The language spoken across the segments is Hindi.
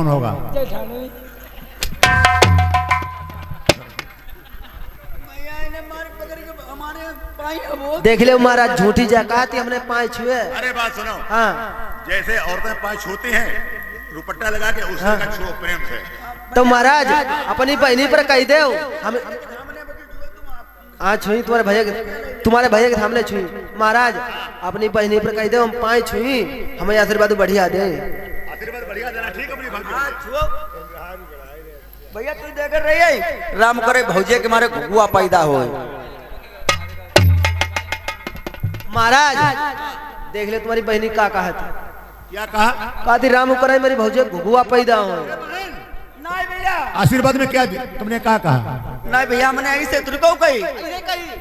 कौन होगा? देख ले महाराज, झूठी जकाती हमने पाँव छुए। अरे बात सुनो, हाँ, जैसे औरतें पाँव छूती हैं दुपट्टा लगा के, उससे का छुओ प्रेम से। तो महाराज अपनी बहनी पर कह दे हम छुई, तुम्हारे भैया के सामने छुई। महाराज अपनी बहनी पर कह दे हम पाँव छुई, हमें आशीर्वाद बढ़िया दे। आशीर्वाद बढ़िया देना, ठीक है अपनी भाभी। भैया तू देख रही है, राम करे भौजे के मारे घुगुआ पैदा हो। महाराज देख ले तुम्हारी बहनी का कहा था। क्या कहा? कहा थी राम करे मेरी भौजे घुगुआ पैदा हो। नहीं भैया, आशीर्वाद में क्या तुमने क्या कहा? नहीं भैया हमने ऐसे तुझको कही।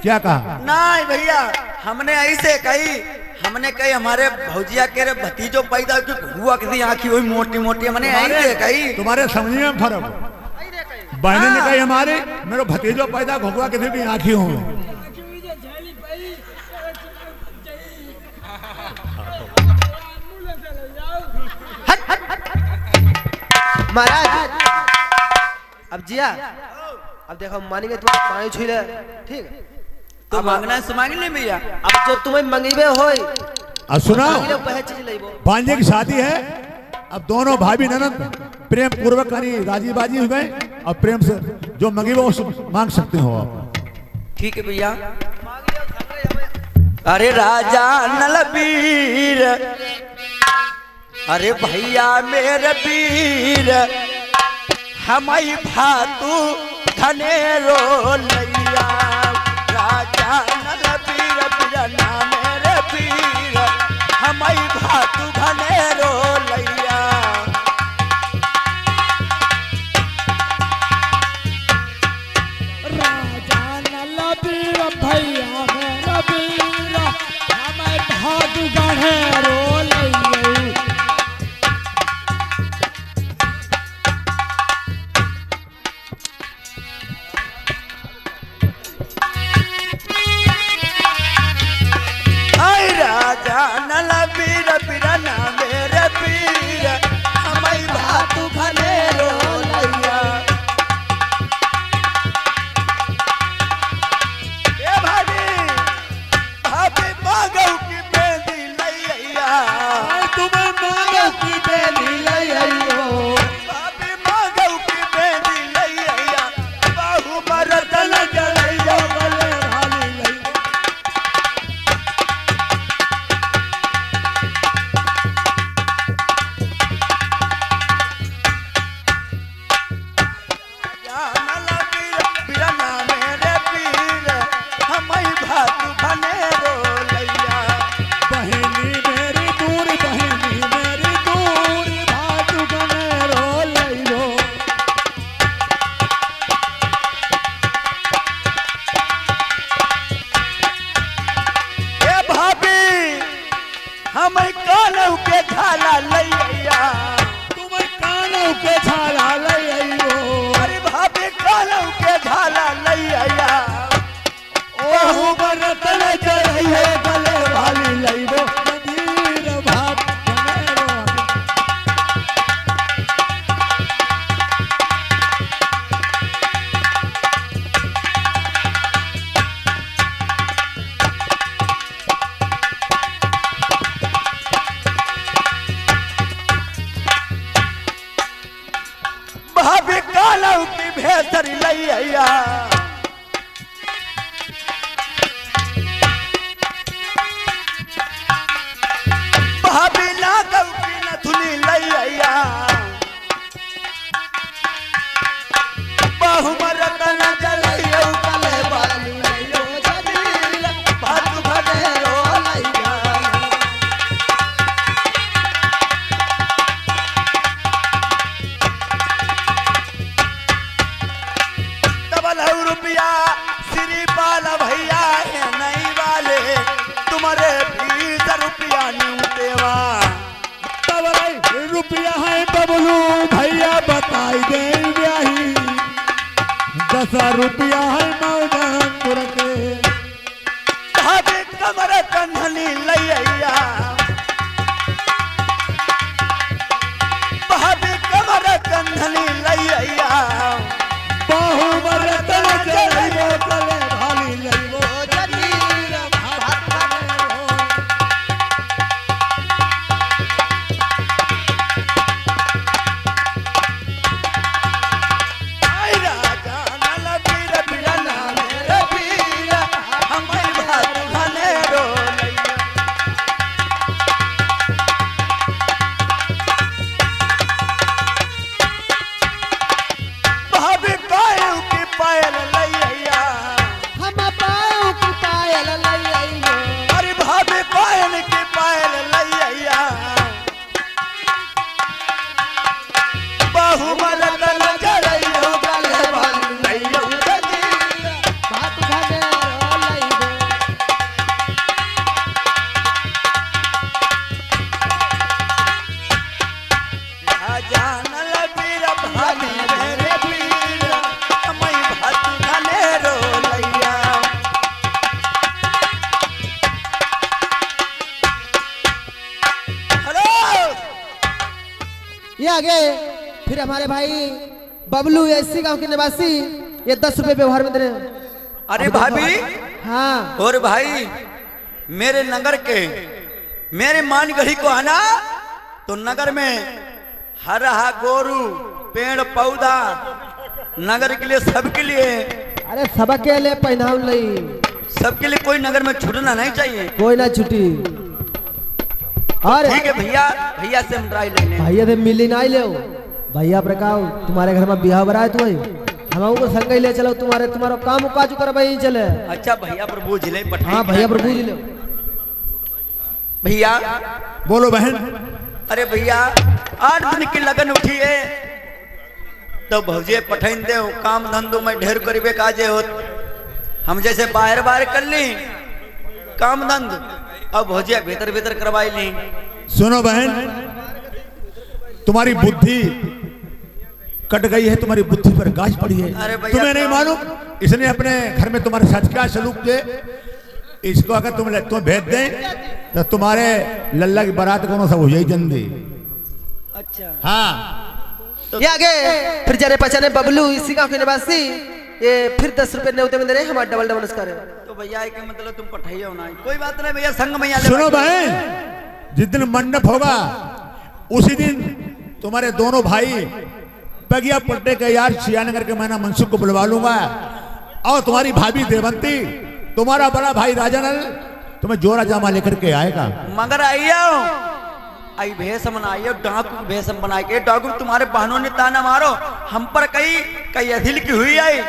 क्या कहा? नहीं भैया हमने ऐसे कही, हमने कही हमारे भौजिया के रे भतीजो पैदा कि घुगुआ किसी आँखी हुई मोटी मोटी, हमने ऐसे कही। तुम्हारे समझने में फर्क। बहने ने कही हमारे मेरे भतीजो पैदा घुगुआ किसी भी आँखी हो। महाराज अब जिया, अब देखो मानेंगे तुम पाँव छुई ले, ठीक है? तो मांगना है मांग ले भैया। अब जो तुम्हें मंगीबे होई, अब सुनाओ, चीज ले भांजे की शादी है। अब दोनों भाभी ननद प्रेम पूर्वक राजी बाजी हो गए, और प्रेम से जो मंगी वो मांग सकते हो आप। ठीक है भैया। अरे राजा नलबीर, अरे भैया मेरे वीर, हमारी भातू धनेरो लैया। राजा नलबीर बिरना मेरे वीर, हमारी भातू धनेरो लैया। राजा नलबीर भैया मेरा वीर, हमें भातू धनेरो लैया। राजा नलबीर बिरना मेरे वीर, हमारी भातू धनेरो लैया। ए भाभी, भाभी मांगो की बेदी लैया। तुम्हें मांगो की बेदी लैया। भाभी मांगो की बेदी लैया, बाहु मरद लैया। हमें कानों के झाला लैया। तुम्हें कानों के झाला लैया। अरे भाभी कानों के झाला लैया। ओहु बरत ले चढ़िए गले वाली लैबो मंदिर भात धनेरो। भाभी कानों की भेसर लैया। भाभी लागौ की नथुनी लैया। बहु मरद न जलैयो गले वाली लैयो जदीर, भातू धनेरो लैया। डबल रुपया श्री पाल भैया है नहीं वाले, तुम्हारे 20 रुपया न्यूतेवा। रुपया है बबलू भैया बताई दे ब्याही। 10 रुपया है मौजपुर के। भाभी कमर कंधनी लैया। भाभी कमर आगे फिर हमारे भाई बबलू ऐसी गांव के निवासी ये 10 रुपए व्यवहार में दे रहे हैं। अरे भाभी हाँ और भाई मेरे नगर के मेरे मानगढ़ी को आना तो नगर में हरा गोरू पेड़ पौधा नगर के लिए सबके लिए अरे सबके लिए पहनाव नहीं सबके लिए कोई नगर में छूटना नहीं चाहिए। कोई ना छुट्टी। और ठीक है भैया भैया से हम ड्राई लेंगे। भैया से मिली ना ले भैया प्रकाश तुम्हारे घर में बिहाव बरा है तुम्हें हम को संग ही ले चलो तुम्हारा काम काजू कर भाई चले। अच्छा भैया प्रभु जिले हाँ भैया प्रभु जी ले भैया बोलो बहन। अरे भैया 8 दिन की लगन उठी है तो भौजे पठन दे काम धंधो में ढेर करीबे काजे हो हम जैसे बाहर बाहर कर ली काम धंध अब भौजे भीतर भीतर करवाई ली। सुनो बहन तुम्हारी बुद्धि कट गई है तुम्हारी बुद्धि पर गाज पड़ी है। अरे भैया तुम्हें नहीं मालूम इसने अपने घर में तुम्हारे साथ क्या सलूक किए। इसको अगर तुम भेज दें तो तुम्हारे लल्ला की बारात कौन सा हो जाए जल्दी। अच्छा हाँ ये आगे फिर जाने पहचाने बबलू इसी गांव के निवासी ये फिर 10 रुपए न्योते में दे रहे हमारा डबल डबल उसका तो भैया के मतलब तुम पठाइए ना कोई बात नहीं भैया संग में सुनो बहन जिस दिन मंडप होगा उसी दिन तुम्हारे दोनों भाई बगिया पट्टे के यार सियानगर के मैंने मनसुख को बुलवा लूंगा और तुम्हारी भाभी देवंती तुम्हारा बड़ा भाई राजानल तुम्हें जोरा जामा लेकर के आएगा। मगर आइयो आई भेषम आइयो डाकू भेषम बना के डाकू तुम्हारे बहनों ने ताना मारो हम पर कई अधिल की हुई आई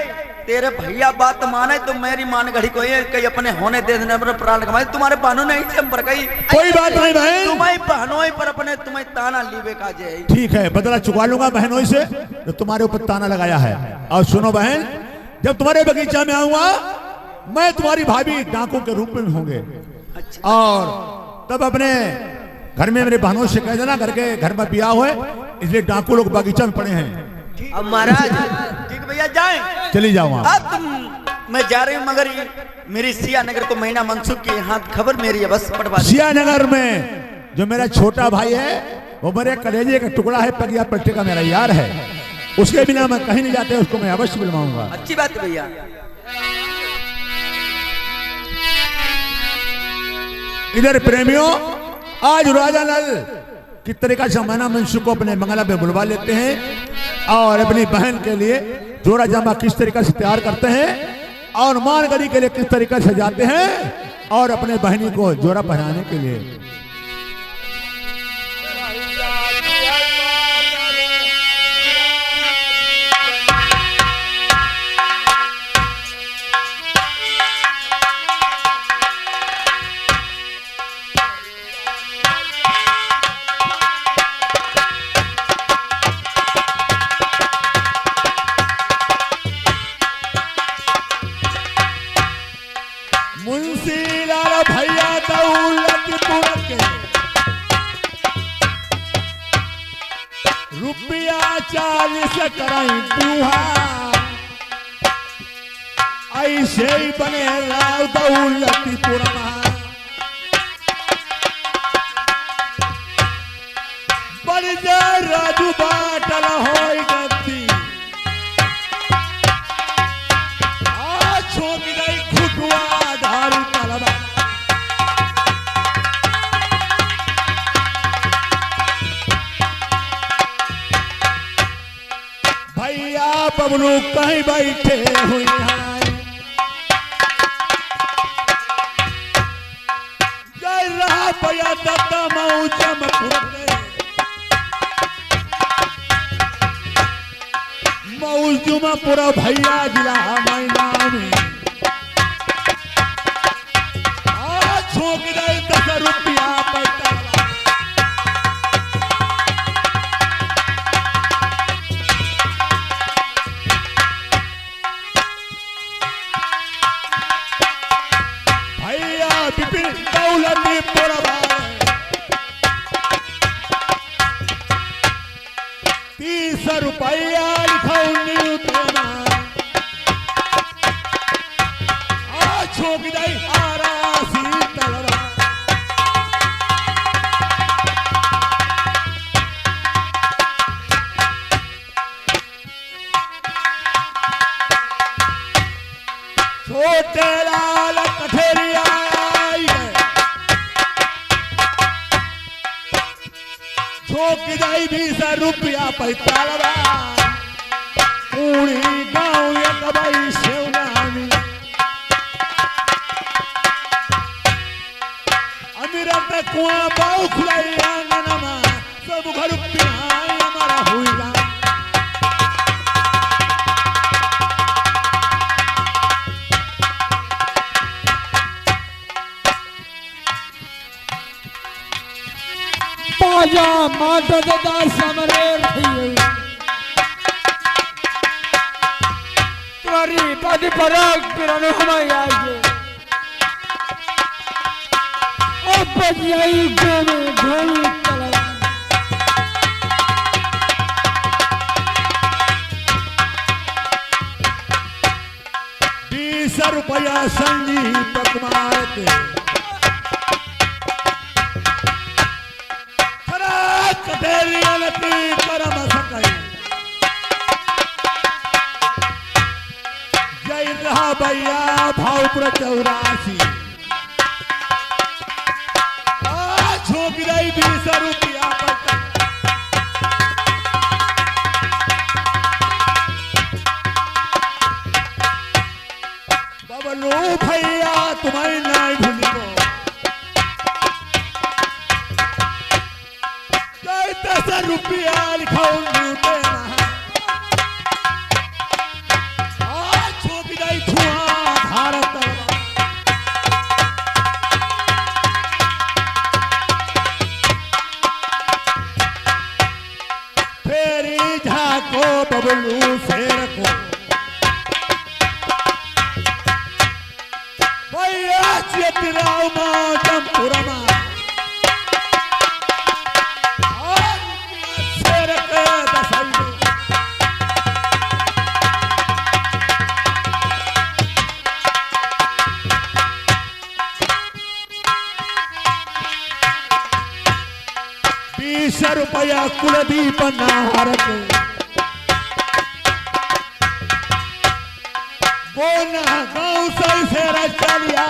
तेरे भैया बात माने तो मेरी मान घड़ी को कई अपने होने दे देने पर प्राण कमाए तुम्हारे बहनों ने हम पर कही कोई बात नहीं बहन तुम्हारी बहनों पर अपने तुम्हें ताना लीबे का जे ठीक है बदला चुका लूंगा बहनों से जो तुम्हारे ऊपर ताना लगाया है। और सुनो बहन जब तुम्हारे बगीचा में आऊंगा मैं तुम्हारी भाभी डाकू के रूप में होंगे और तब अपने घर में मेरे बहनों से कह देना करके घर में बिया हुए इसलिए डाकू लोग बगीचा में पड़े हैं। अब महाराज ठीक भैया जाए चली जाऊँ अब तुम मैं जा रही हूँ मगर मेरी सियानगर को महीना मनसुख के हाथ खबर मेरी है बस पटवा सियानगर में जो मेरा छोटा भाई है वो मेरे कलेजे का टुकड़ा है पगिया पट्टे का मेरा यार है उसके बिना मैं कहीं नहीं जाते उसको मैं अवश्य बुलवाऊंगा। अच्छी बात है भैया। इधर प्रेमियों आज राजा लाल किस तरीका से मैना मनसुख को अपने मंगला पे बुलवा लेते हैं और अपनी बहन के लिए जोड़ा जामा किस तरीके से तैयार करते हैं और मानगढ़ी के लिए किस तरीके से जाते हैं और अपने बहनी को जोड़ा पहनाने के लिए। रुपया 40 कराई बुहा ऐसे ही बने राव दौलतीपुर बड़ जा राजू बाटल हो गति छोड़ गई खुटुआ धारू तलबा भैया बबलू कहीं बैठे हुई जय रहा भैया दत्ता मऊ चमपुर मऊ जुमापुरा भैया जिला मैना में छोक दे 10 रुपया पैसा बिपिन दौलतीपुर 30 रुपया लिखाऊंगी उतना छोक दई आरासी तलवा छोटे लाल कठेरिया आई है। झोंक जाई 20 रुपया पैतालवा पूरी गाँव एक भाई शिवनामी अमीरत कुआं बाऊ खुलाई आंगनमा सब घर पिहाई हमारा हुईगा। पाजा माता दादा समरे रही तुम्हारी पद पराग पिरानो हमारी आगे अब बजियाई गोमे घोड़ी तलवा 20 रुपया संगीत कुमार के कटेरियन की करम सकई जय रहा भैया भावपुर 84 झोंक रही 20 रुपया बबलू भैया तुम्हारी नहीं भूली 10 रुपया लिखाओ देना झोंक जाई धुआं भारत फेरी झाको बबलू शेर को भैया चेतराव माँ जमपुरमा रुपया कुलदीप नारक बोना गाँव से चलिया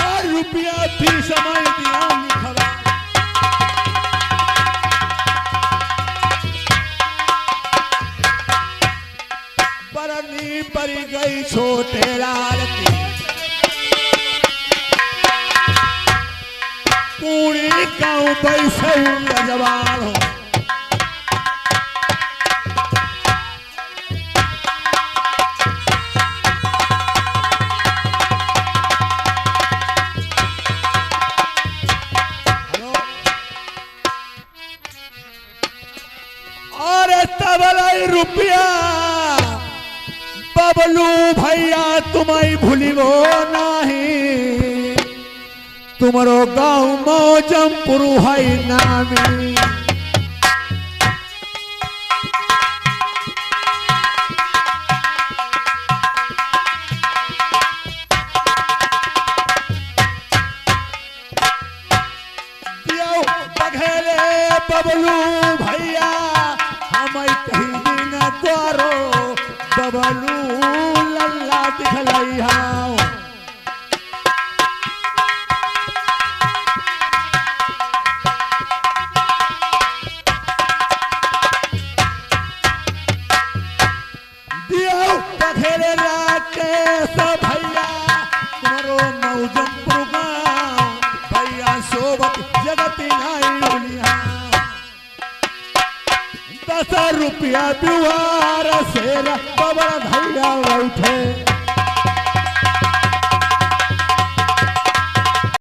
और रुपया भी समय दिया लिखवा बरनी पड़ी गई छोटे लाल की पूरी गाँव पैसे जवान हो और तबलाई रुपया बबलू भैया तुम्हारी भूली वो नहीं तुम्हारो गाँव मौजमपुर है नामी दियो बघेले बबलू भैया हमें कहीं दिन द्वारो बबलू लल्ला दिखलैया बघेरे राकेश भैया तुम्हारो मौजमपुर गाँव भैया सोबत जगती नहीं 10 रुपया बिवार से बबरा भैया उठे